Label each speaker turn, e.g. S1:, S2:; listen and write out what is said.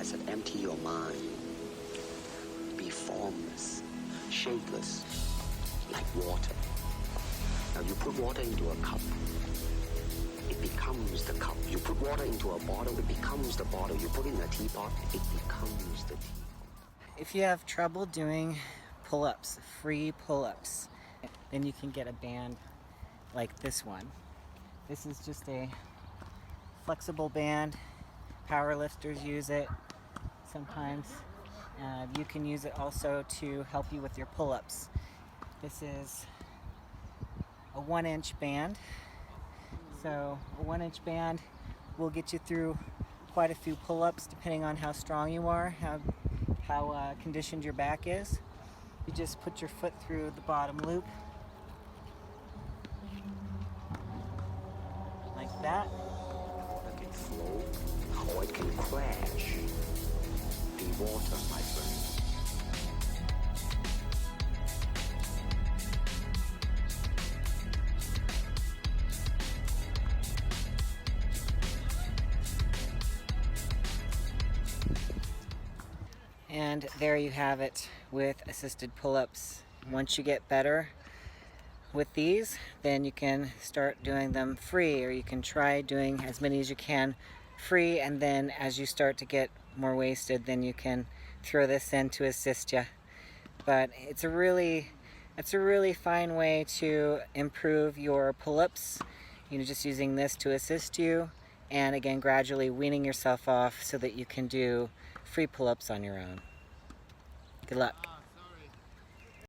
S1: said, empty your mind. Be formless, shapeless, like water. Now you put water into a cup, it becomes the cup. You put water into a bottle, it becomes the bottle. You put it in a teapot, it becomes the teapot.
S2: If you have trouble doing pull-ups, free pull-ups, then you can get a band like this one. This is just a flexible band. Power lifters use it sometimes. You can use it also to help you with your pull-ups. This is a 1-inch band. So a 1-inch band will get you through quite a few pull-ups depending on how strong you are, how conditioned your back is. You just put your foot through the bottom loop like that.
S1: Water can flow or it can crash. Be water, my friend.
S2: And there you have it with assisted pull-ups. Once you get better with these, then you can start doing them free, or you can try doing as many as you can free, and then as you start to get more wasted, then you can throw this in to assist you. But it's a really fine way to improve your pull-ups, just using this to assist you, and again gradually weaning yourself off so that you can do free pull-ups on your own. Good luck.